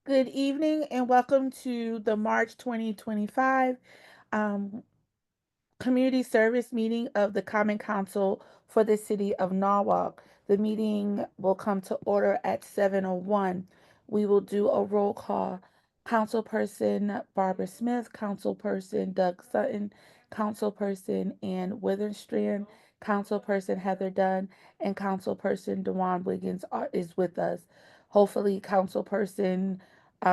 Good evening and welcome to the March 2025 um, Community Service Meeting of the Common Council for the City of Norwalk. The meeting will come to order at 7:01. We will do a roll call. Councilperson Barbara Smith, Councilperson Doug Sutton, Councilperson Ann Witherstrand, Councilperson Heather Dunn, and Councilperson Dewan Wiggins is with us. Hopefully, Councilperson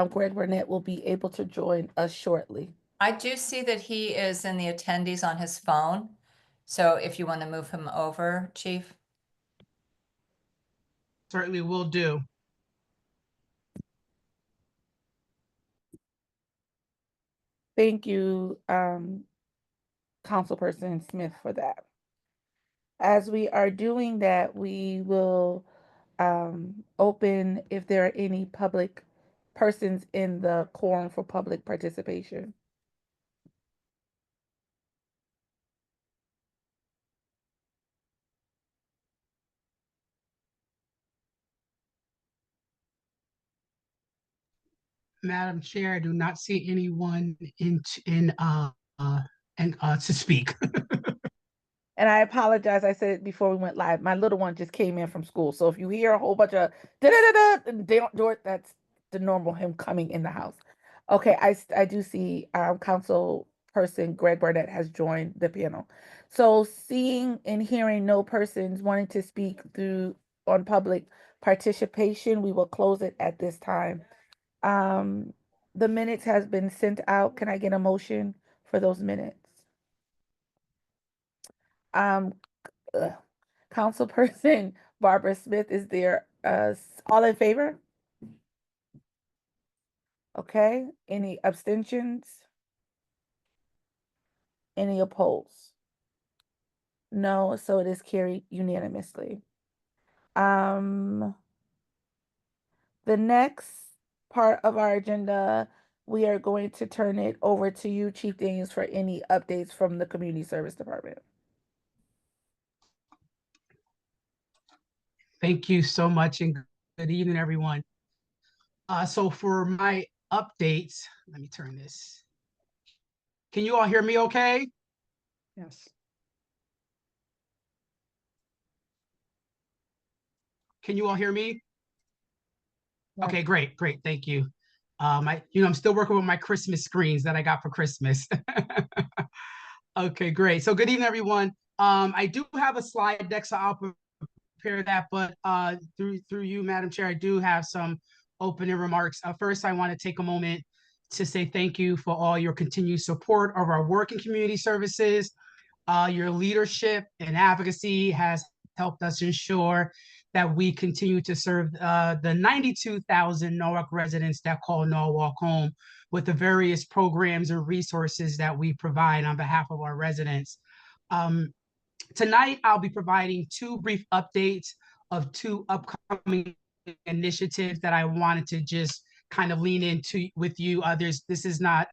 Greg Burnett will be able to join us shortly. I do see that he is in the attendees on his phone. So if you want to move him over, Chief. Certainly will do. Thank you, Councilperson Smith, for that. As we are doing that, we will open if there are any public persons in the quorum for public participation. Madam Chair, I do not see anyone to speak. And I apologize. I said it before we went live. My little one just came in from school. So if you hear a whole bunch of da da da da, they don't do it. That's the normal him coming in the house. Okay, I do see Council Person Greg Burnett has joined the panel. So seeing and hearing no persons wanting to speak through on public participation, we will close it at this time. The minutes has been sent out. Can I get a motion for those minutes? Um, Councilperson Barbara Smith, is there all in favor? Okay, any abstentions? Any opposed? No, so it is carried unanimously. The next part of our agenda, we are going to turn it over to you, Chief Daniels, for any updates from the Community Service Department. Thank you so much and good evening, everyone. So for my updates, let me turn this. Can you all hear me okay? Yes. Can you all hear me? Yes. Okay, great, thank you. I'm still working with my Christmas screens that I got for Christmas. Okay, great. So good evening, everyone. I do have a slide deck, so I'll prepare that, but through you, Madam Chair, I do have some opening remarks. First, I want to take a moment to say thank you for all your continued support of our work in community services. Your leadership and advocacy has helped us ensure that we continue to serve the 92,000 Norwalk residents that call Norwalk home with the various programs and resources that we provide on behalf of our residents. Tonight, I'll be providing two brief updates of two upcoming initiatives that I wanted to just kind of lean into with you. This is not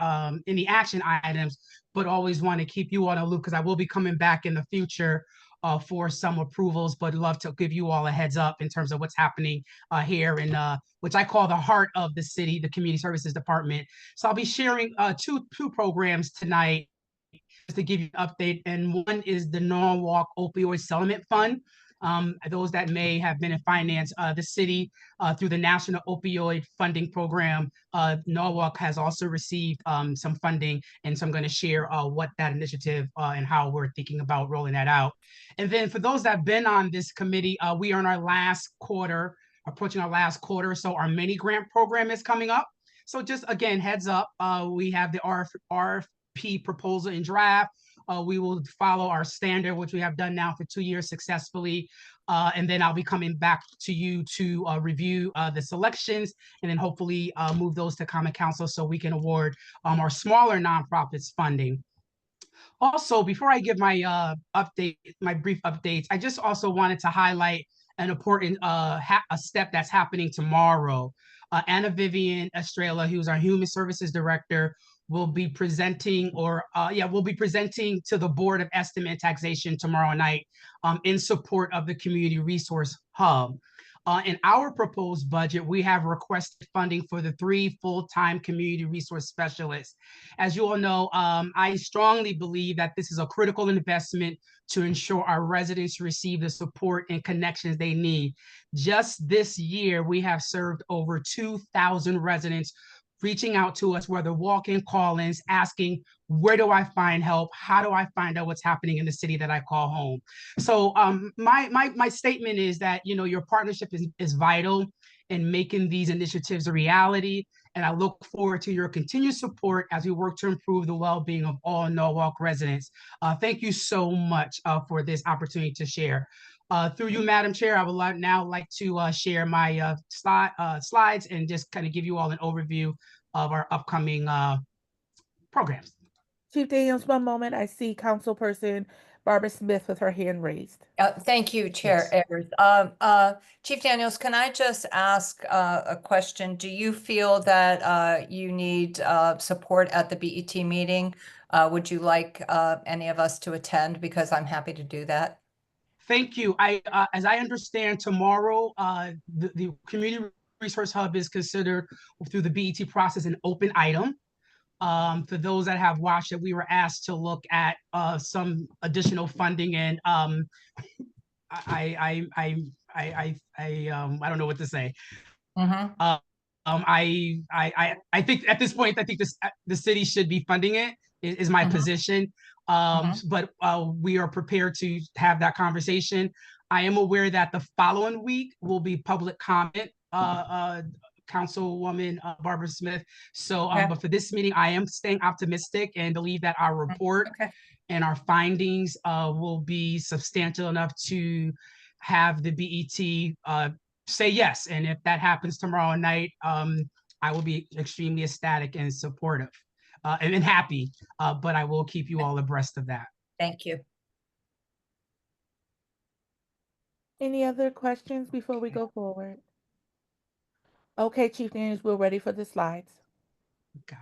any action items, but always want to keep you on a loop because I will be coming back in the future for some approvals, but love to give you all a heads up in terms of what's happening here in which I call the heart of the city, the Community Services Department. So I'll be sharing two programs tonight to give you an update, and one is the Norwalk Opioid Settlement Fund. Those that may have been in finance, the city through the National Opioid Funding Program, Norwalk has also received some funding, and so I'm going to share what that initiative and how we're thinking about rolling that out. And then for those that have been on this committee, we are in our last quarter, approaching our last quarter, so our mini grant program is coming up. So just again, heads up, we have the RFP proposal in draft. We will follow our standard, which we have done now for 2 years successfully. And then I'll be coming back to you to review the selections and then hopefully move those to Common Council so we can award our smaller nonprofits funding. Also, before I give my my brief updates, I just also wanted to highlight an important a step that's happening tomorrow. Anna Vivian Estrella, who's our Human Services Director, will be presenting to the Board of Estimate and Taxation tomorrow night in support of the Community Resource Hub. In our proposed budget, we have requested funding for the 3 full-time community resource specialists. As you all know, I strongly believe that this is a critical investment to ensure our residents receive the support and connections they need. Just this year, we have served over 2,000 residents reaching out to us, whether walk-in call-ins, asking, where do I find help? How do I find out what's happening in the city that I call home? So my statement is that, you know, your partnership is vital in making these initiatives a reality. And I look forward to your continued support as we work to improve the well-being of all Norwalk residents. Thank you so much for this opportunity to share. Through you, Madam Chair, I would now like to share my slides and just kind of give you all an overview of our upcoming programs. Chief Daniels, one moment. I see Councilperson Barbara Smith with her hand raised. Thank you, Chair Ayers. Chief Daniels, can I just ask a question? Do you feel that you need support at the BET meeting? Would you like any of us to attend? Because I'm happy to do that. Thank you. As I understand, tomorrow, the Community Resource Hub is considered through the BET process an open item. For those that have watched it, we were asked to look at some additional funding, and I don't know what to say. Mm-hmm. I think at this point, I think the city should be funding it. Is my position. But we are prepared to have that conversation. I am aware that the following week will be public comment, Councilwoman Barbara Smith. So, but for this meeting, I am staying optimistic and believe that our report and our findings will be substantial enough to have the BET say yes. And if that happens tomorrow night, I will be extremely ecstatic and supportive. And happy, but I will keep you all abreast of that. Thank you. Any other questions before we go forward? Okay, Chief Daniels, we're ready for the slides. Got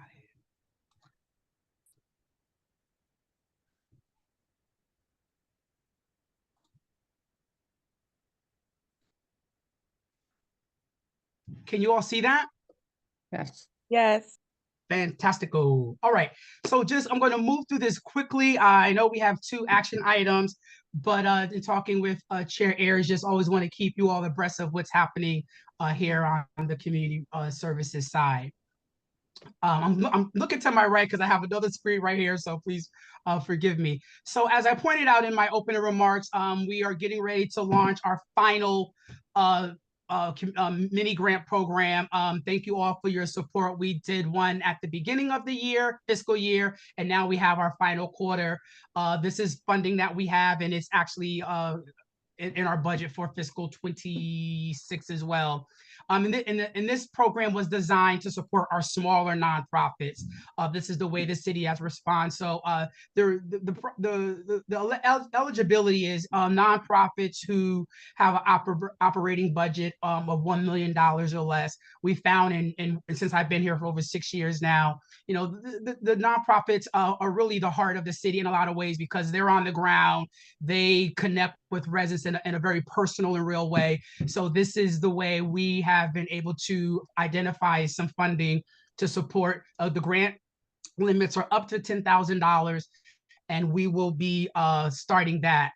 it. Can you all see that? Yes. Yes. Fantastico. All right. So I'm going to move through this quickly. I know we have 2 action items, but in talking with Chair Ayers, just always want to keep you all abreast of what's happening here on the community services side. I'm looking to my right because I have another screen right here, so please forgive me. So as I pointed out in my opening remarks, we are getting ready to launch our final mini grant program. Thank you all for your support. We did one at the beginning of the fiscal year, and now we have our final quarter. This is funding that we have, and it's actually in our budget for fiscal 26 as well. And this program was designed to support our smaller nonprofits. This is the way the city has responded. So the eligibility is nonprofits who have an operating budget of $1 million or less. We found, and since I've been here for over 6 years now, you know, the nonprofits are really the heart of the city in a lot of ways because they're on the ground. They connect with residents in a very personal and real way. So this is the way we have been able to identify some funding to support. The grant limits are up to $10,000, and we will be starting that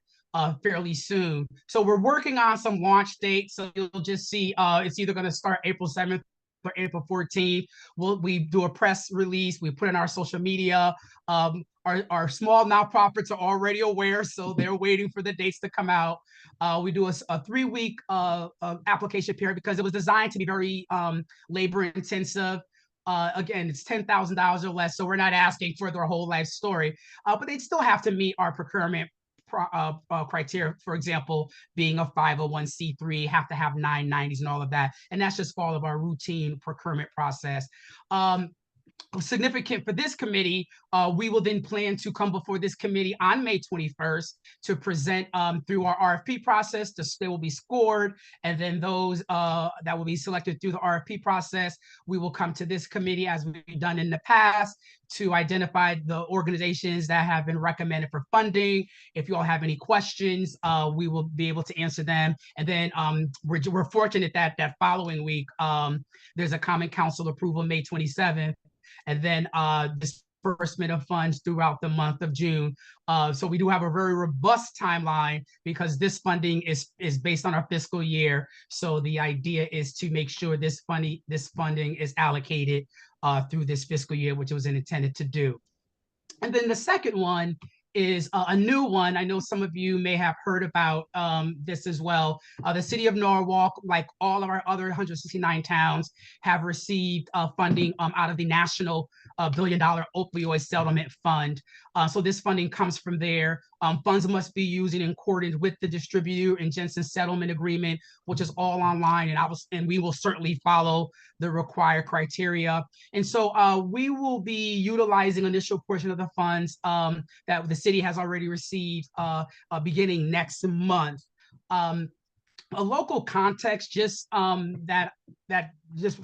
fairly soon. So we're working on some launch dates. So you'll just see it's either going to start April 7th or April 14th. We do a press release. We put in our social media. Our small nonprofits are already aware, so they're waiting for the dates to come out. We do a 3-week application period because it was designed to be very labor intensive. Again, it's $10,000 or less, so we're not asking for their whole life story, but they still have to meet our procurement criteria. For example, being a 501c3, have to have 990s and all of that, and that's just all of our routine procurement process. significant for this committee, we will then plan to come before this committee on May 21st to present through our RFP process. They will be scored, and then those that will be selected through the RFP process, we will come to this committee as we've done in the past to identify the organizations that have been recommended for funding. If you all have any questions, we will be able to answer them. And then we're fortunate that that following week, there's a Common Council approval May 27th, and then disbursement of funds throughout the month of June. So we do have a very robust timeline because this funding is based on our fiscal year. So the idea is to make sure this funding is allocated through this fiscal year, which it was intended to do. And then the second one is a new one. I know some of you may have heard about this as well. The city of Norwalk, like all of our other 169 towns, have received funding out of the National $1 billion Opioid Settlement Fund. So this funding comes from there. Funds must be used in accordance with the distributor and Jensen settlement agreement, which is all online, and we will certainly follow the required criteria. And so we will be utilizing initial portion of the funds that the city has already received beginning next month. A local context just that just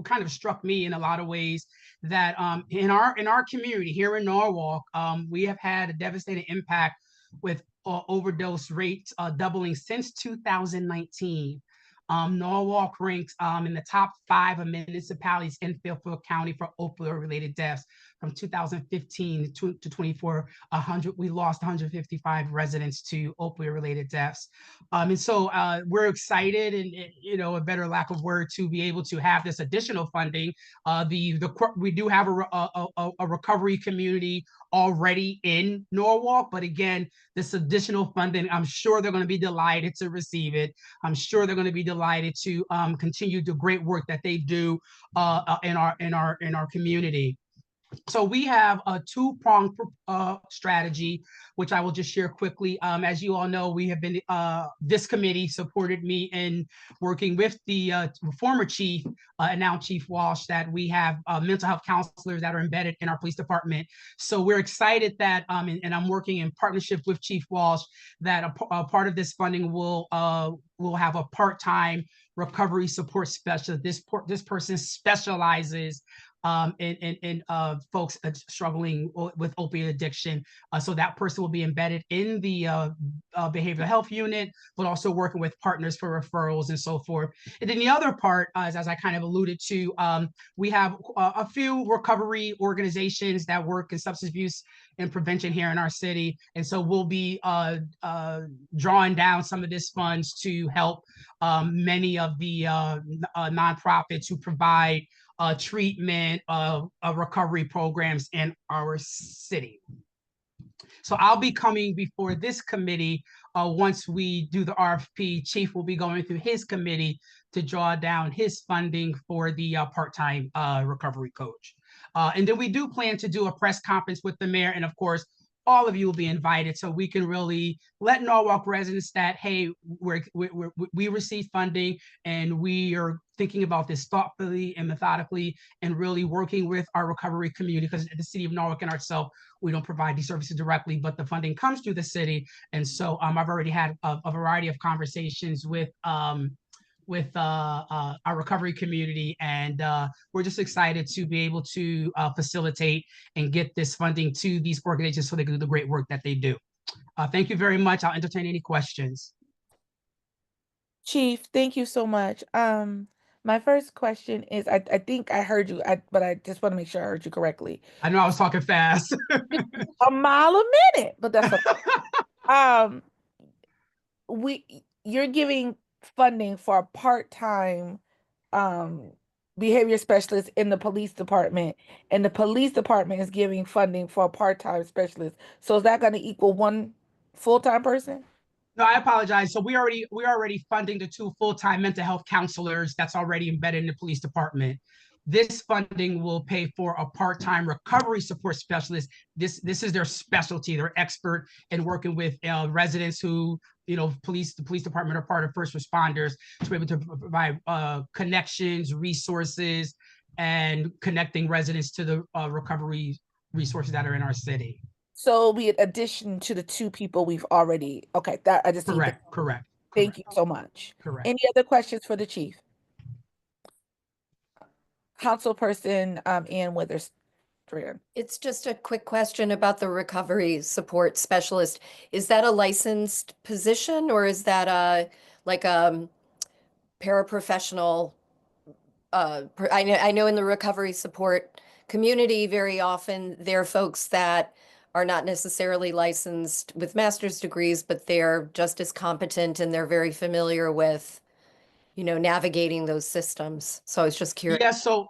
kind of struck me in a lot of ways, that in our community here in Norwalk, we have had a devastating impact with overdose rates doubling since 2019. Norwalk ranks in the top 5 of municipalities in Fairfield County for opioid-related deaths. From 2015 to 24, we lost 155 residents to opioid-related deaths. And so we're excited, and a better lack of word, to be able to have this additional funding. We do have a recovery community already in Norwalk, but again, this additional funding, I'm sure they're going to be delighted to receive it. I'm sure they're going to be delighted to continue the great work that they do in our community. So we have a two-pronged strategy, which I will just share quickly. As you all know, we have been, this committee supported me in working with the former chief and now Chief Walsh, that we have mental health counselors that are embedded in our police department. So we're excited that, and I'm working in partnership with Chief Walsh, that a part of this funding will have a part-time recovery support specialist. This person specializes in folks struggling with opiate addiction. So that person will be embedded in the behavioral health unit, but also working with partners for referrals and so forth. And then the other part, as I kind of alluded to, we have a few recovery organizations that work in substance abuse and prevention here in our city. And so we'll be drawing down some of this funds to help many of the nonprofits who provide treatment, recovery programs in our city. So I'll be coming before this committee once we do the RFP. Chief will be going through his committee to draw down his funding for the part-time recovery coach. And then we do plan to do a press conference with the mayor, and of course, all of you will be invited, so we can really let Norwalk residents that, hey, we receive funding and we are thinking about this thoughtfully and methodically and really working with our recovery community, because the city of Norwalk and ourselves, we don't provide these services directly, but the funding comes through the city. And so I've already had a variety of conversations with our recovery community, and we're just excited to be able to facilitate and get this funding to these organizations so they can do the great work that they do. Thank you very much. I'll entertain any questions. Chief, thank you so much. My first question is, I think I heard you, but I just want to make sure I heard you correctly. I know I was talking fast. A mile a minute, but that's okay. You're giving funding for a part-time behavior specialist in the police department, and the police department is giving funding for a part-time specialist. So is that going to equal one full-time person? No, I apologize. So we're already funding the 2 full-time mental health counselors that's already embedded in the police department. This funding will pay for a part-time recovery support specialist. This is their specialty. They're expert in working with residents who, the police department are part of first responders, to be able to provide connections, resources, and connecting residents to the recovery resources that are in our city. So be in addition to the two people we've already, okay, that I just need to, Correct, correct, thank correct, you so much. correct. Any other questions for the chief? Councilperson, Ann Witherspoon. It's just a quick question about the recovery support specialist. Is that a licensed position or is that like a paraprofessional? I know in the recovery support community, very often they're folks that are not necessarily licensed with master's degrees, but they're just as competent and they're very familiar with, navigating those systems. So I was just curious. Yeah, so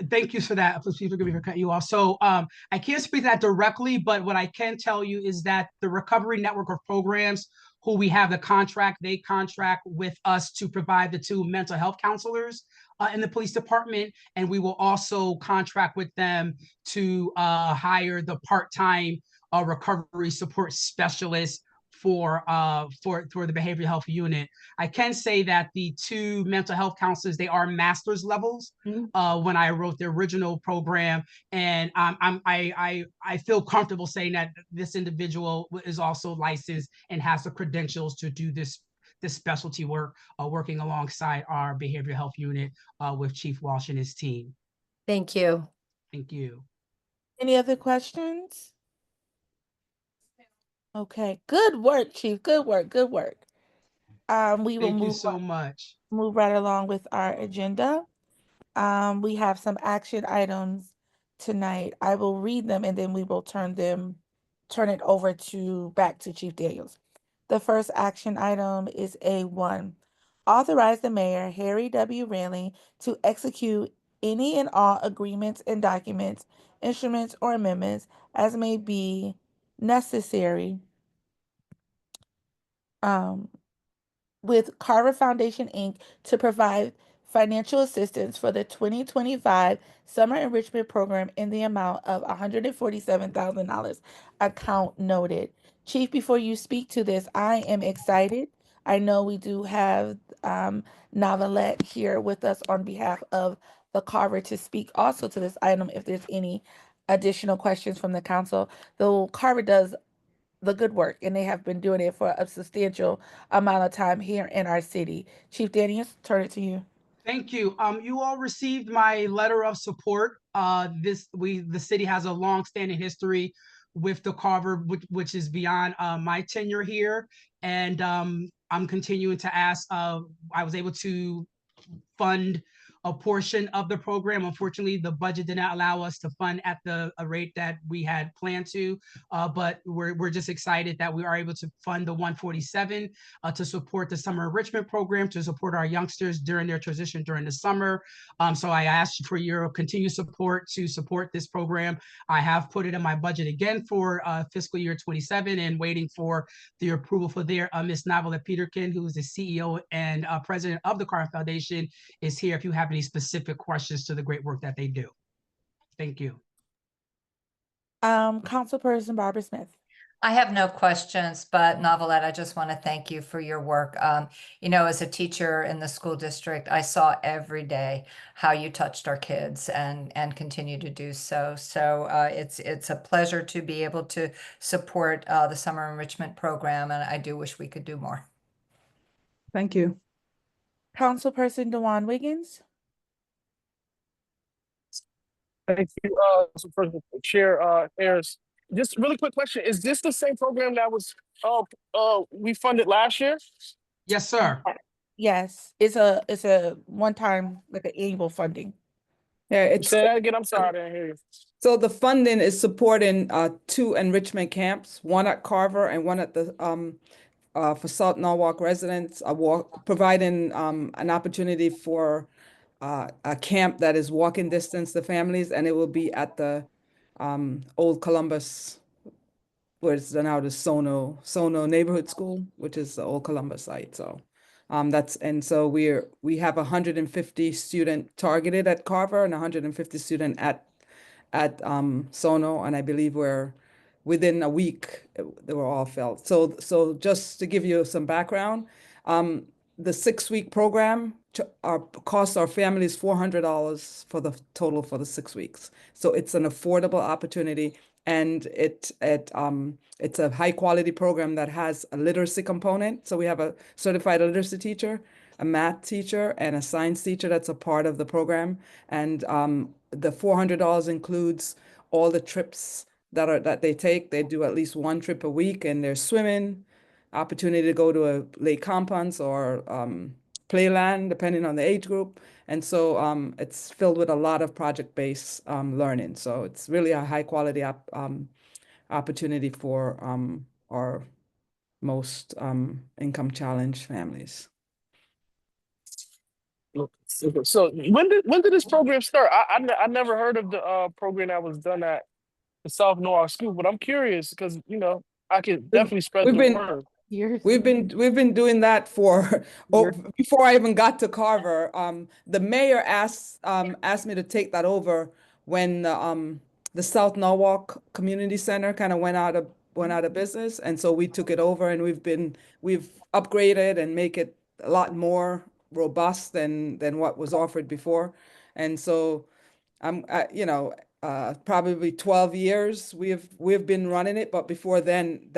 thank you for that. Please forgive me for cutting you off. So I can't speak to that directly, but what I can tell you is that the Recovery Network of Programs, who we have the contract, they contract with us to provide the two mental health counselors in the police department. And we will also contract with them to hire the part-time recovery support specialist for the behavioral health unit. I can say that the two mental health counselors, they are master's levels. When I wrote the original program, and I feel comfortable saying that this individual is also licensed and has the credentials to do this specialty work, working alongside our behavioral health unit with Chief Walsh and his team. Thank you. Thank you. Any other questions? Okay, good work, Chief. Good work, good work. We will Thank you move so much. right along with our agenda. We have some action items tonight. I will read them and then we will turn it over back to Chief Daniels. The first action item is A1. Authorize the mayor, Harry W. Rayling, to execute any and all agreements and documents, instruments, or amendments as may be necessary with Carver Foundation, Inc. to provide financial assistance for the 2025 Summer Enrichment Program in the amount of $147,000. Account noted. Chief, before you speak to this, I am excited. I know we do have Navalette here with us on behalf of the Carver to speak also to this item if there's any additional questions from the council. Though Carver does the good work, and they have been doing it for a substantial amount of time here in our city. Chief Daniels, turn it to you. Thank you. You all received my letter of support. The city has a long-standing history with the Carver, which is beyond my tenure here, and I'm continuing to ask. I was able to fund a portion of the program. Unfortunately, the budget did not allow us to fund at a rate that we had planned to, but we're just excited that we are able to fund the 147 to support the summer enrichment program, to support our youngsters during their transition during the summer. So I asked for your continued support to support this program. I have put it in my budget again for fiscal year 27 and waiting for the approval for there. Ms. Navalette Peterkin, who is the CEO and president of the Carver Foundation, is here if you have any specific questions to the great work that they do. Thank you. Councilperson Barbara Smith. I have no questions, but Navalette, I just want to thank you for your work. As a teacher in the school district, I saw every day how you touched our kids and continue to do so. So it's a pleasure to be able to support the summer enrichment program, and I do wish we could do more. Thank you. Councilperson Dewan Wiggins. Thank you, Chair Ayers. Just really quick question: is this the same program that was we funded last year? Yes, sir. Yes, it's a one-time, like an annual funding. Yeah, it's Say that again. I'm sorry, I didn't hear you. so the funding is supporting two enrichment camps, one at Carver and one at the for South Norwalk residents, providing an opportunity for a camp that is walking distance to families, and it will be at the Old Columbus, where it's now the Sono Neighborhood School, which is the Old Columbus site. So so we have 150 student targeted at Carver and 150 student at Sono, and I believe we're within a week they were all filled. So just to give you some background, the 6-week program costs our families $400 for the total for the 6 weeks. So it's an affordable opportunity, and it's a high quality program that has a literacy component. So we have a certified literacy teacher, a math teacher, and a science teacher that's a part of the program. And the $400 includes all the trips that they take. They do at least one trip a week, and there's swimming, opportunity to go to a Lake Compounce or Playland, depending on the age group. And so it's filled with a lot of project-based learning. So it's really a high quality opportunity for our most income challenged families. So when did this program start? I never heard of the program that was done at the South Norwalk School, but I'm curious because I could definitely spread the word. Years. We've been doing that for before I even got to Carver. The mayor asked me to take that over when the South Norwalk Community Center kind of went out of business, and so we took it over, and we've upgraded and make it a lot more robust than what was offered before. And so probably 12 years we've been running it, but before then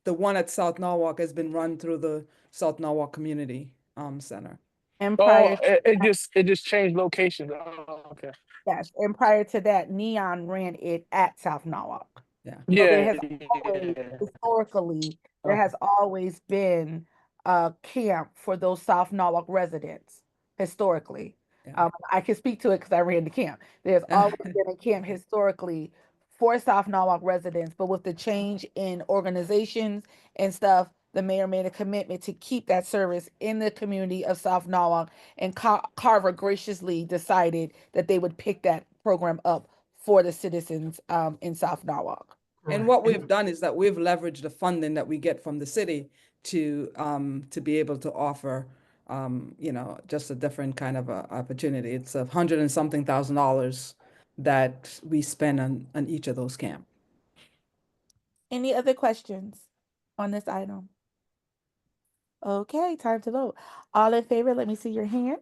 the one at South Norwalk has been run through the South Norwalk Community Center. And Oh, prior, it just changed locations. Oh, okay. yes, and prior to that, Neon ran it at South Norwalk. Yeah. So Yeah. there has always, historically, there has always been a camp for those South Norwalk residents, historically. Yeah. I can speak to it because I ran the camp. There's always been a camp historically for South Norwalk residents, but with the change in organizations and stuff, the mayor made a commitment to keep that service in the community of South Norwalk, and Carver graciously decided that they would pick that program up for the citizens in South Norwalk. And what we've done is that we've leveraged the funding that we get from the city to be able to offer just a different kind of opportunity. It's $100 and something thousand that we spend on each of those camps. Any other questions on this item? Okay, time to vote. All in favor, let me see your hand.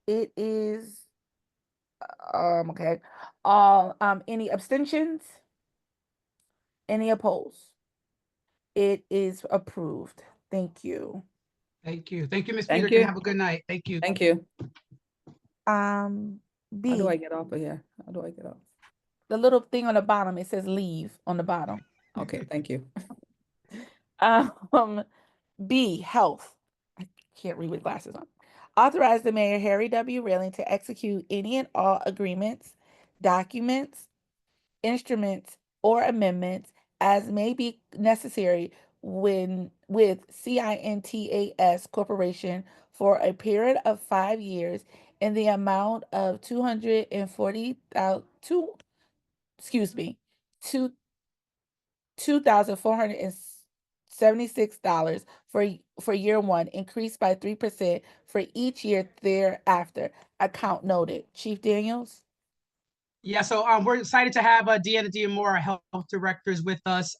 It is okay. All any abstentions? Any opposed? It is approved. Thank you. Thank you. Thank you, Ms. Thank Peterkin. you. Have a good night. Thank you. Thank you. How B, do I get off of here? How do I get off? the little thing on the bottom, it says leave on the bottom. Okay, thank you. B, health. I can't read with glasses on. Authorize the mayor, Harry W. Railing, to execute any and all agreements, documents, instruments, or amendments as may be necessary with CINTAS Corporation for a period of 5 years in the amount of $2,476 for year one, increased by 3% for each year thereafter. Account noted. Chief Daniels? Yeah, so we're excited to have Deanna Diamore, our health directors, with us.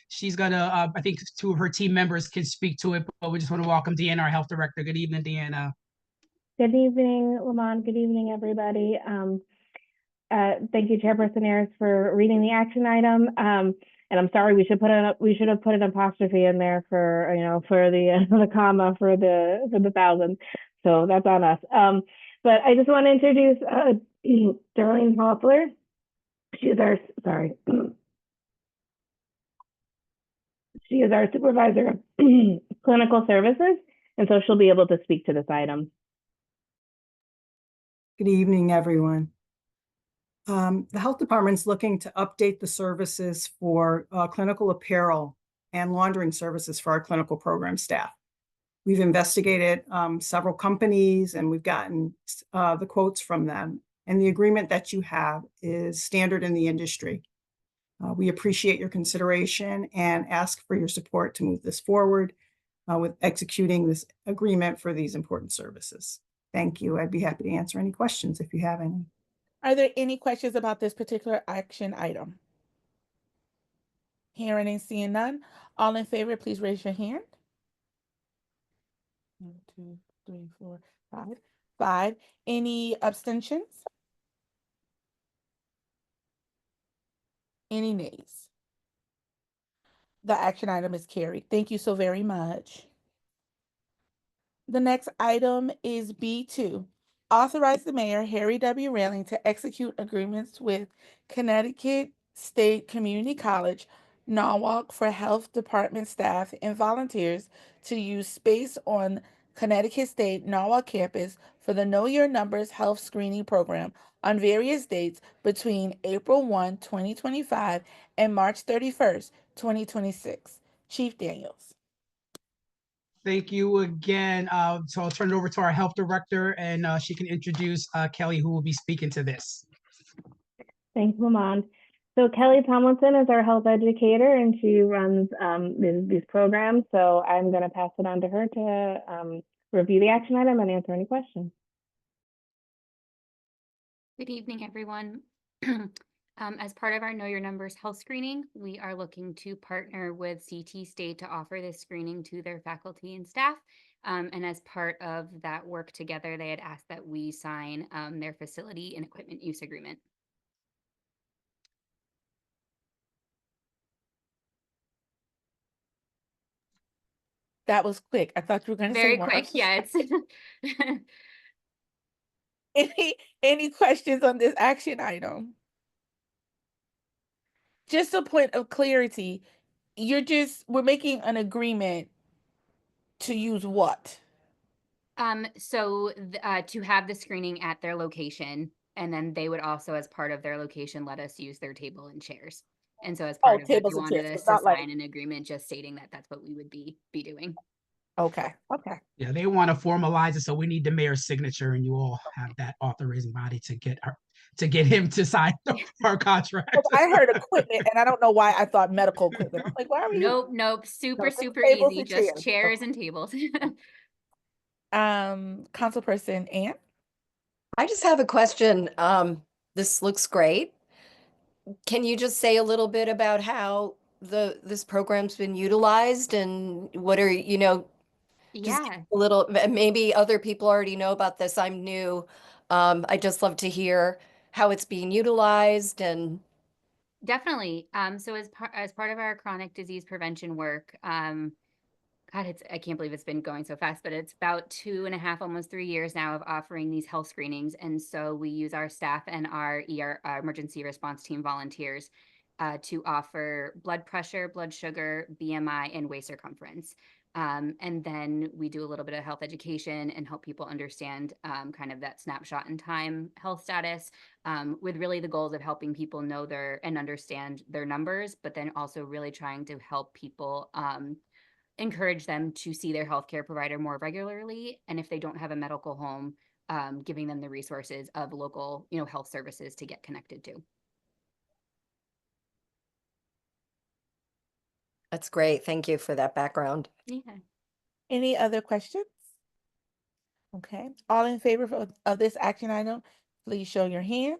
She's gonna, I think two of her team members can speak to it, but we just want to welcome Deanna, our health director. Good evening, Deanna. Good evening, Lamont. Good evening, everybody. Thank you, Chairperson Harris, for reading the action item. And I'm sorry, we should have put an apostrophe in there for for the comma for the thousand. So that's on us. But I just want to introduce Darlene Hoffler. She is our supervisor of clinical services, and so she'll be able to speak to this item. Good evening, everyone. The health department's looking to update the services for clinical apparel and laundering services for our clinical program staff. We've investigated several companies, and we've gotten the quotes from them. And the agreement that you have is standard in the industry. We appreciate your consideration and ask for your support to move this forward with executing this agreement for these important services. Thank you. I'd be happy to answer any questions if you have any. Are there any questions about this particular action item? Hearing and seeing none. All in favor, please raise your hand. 1, 2, 3, 4, 5. 5. Any abstentions? Any nays? The action item is carried. Thank you so very much. The next item is B2. Authorize the mayor, Harry W. Railing, to execute agreements with Connecticut State Community College, Norwalk, for health department staff and volunteers to use space on Connecticut State Norwalk campus for the Know Your Numbers health screening program on various dates between April 1, 2025 and March 31st, 2026. Chief Daniels. Thank you again. So I'll turn it over to our health director, and she can introduce Kelly, who will be speaking to this. Thanks, Lamont. So Kelly Tomlinson is our health educator, and she runs these programs. So I'm going to pass it on to her to review the action item and answer any questions. Good evening, everyone. As part of our Know Your Numbers health screening, we are looking to partner with CT State to offer this screening to their faculty and staff. And as part of that work together, they had asked that we sign their facility and equipment use agreement. That was quick. I thought you were going to say Very more. quick, yeah. Any questions on this action item? Just a point of clarity, we're making an agreement to use what? To have the screening at their location, and then they would also, as part of their location, let us use their table and chairs. And so as part of that, tables they and wanted chairs, us but to not sign an agreement just stating that that's what we would be doing. Okay. Yeah, they want to formalize it, so we need the mayor's signature, and you all have that authorizing body to get him to sign our contract. I heard equipment, and I don't know why I thought medical equipment. I'm like, why are we? Nope. Super just super tables easy. and Just chairs. chairs and tables. Councilperson Ann? I just have a question. This looks great. Can you just say a little bit about how this program's been utilized and what are, just Yeah. a little, maybe other people already know about this. I'm new. I just love to hear how it's being utilized and. Definitely. So as part of our chronic disease prevention work, God, I can't believe it's been going so fast, but it's about 2.5, almost 3 years now of offering these health screenings. And so we use our staff and our emergency response team volunteers to offer blood pressure, blood sugar, BMI, and waist circumference. And then we do a little bit of health education and help people understand kind of that snapshot in time health status, with really the goals of helping people know and understand their numbers, but then also really trying to help people encourage them to see their healthcare provider more regularly. And if they don't have a medical home, giving them the resources of local, health services to get connected to. That's great. Thank you for that background. Yeah. Any other questions? Okay. All in favor of this action item, please show your hand.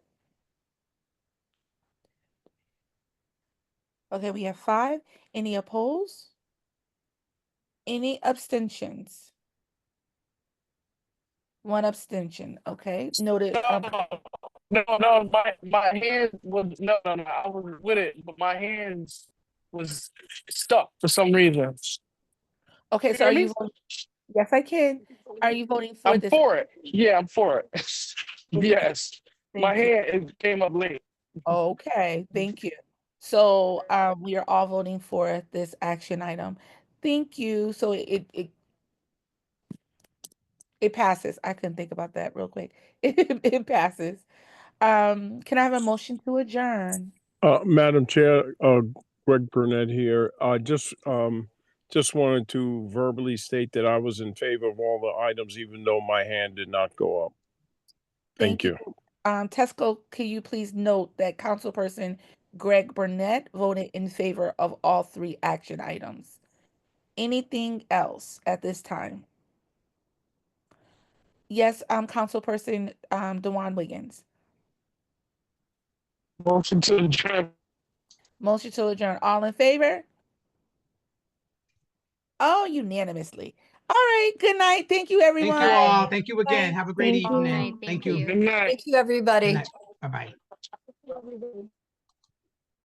Okay, we have 5. Any opposed? Any abstentions? 1 abstention. Okay, noted. No, my hand was no. I was with it, but my hands was stuck for some reason. Okay, You so hear are me? you voting? Yes, I can. Are you voting for I'm this? for it. Yeah, I'm for it. Yes, my Thank you. hand came up late. Okay, thank you. So we are all voting for this action item. Thank you. So it passes. I couldn't think about that real quick. It passes. Can I have a motion to adjourn? Madam Chair, Greg Burnett here. Just wanted to verbally state that I was in favor of all the items, even though my hand did not go up. Thank you. Tesco, can you please note that Councilperson Greg Burnett voted in favor of all 3 action items? Anything else at this time? Yes, Councilperson DeJuan Wiggins. Motion to adjourn. Motion to adjourn. All in favor? Oh, unanimously. All right, good night. Thank you, Thank everyone. you all. Thank you again. Bye. Have a great Thank you. evening. Thank Thank you. you. Good night. Thank you, everybody. Bye bye.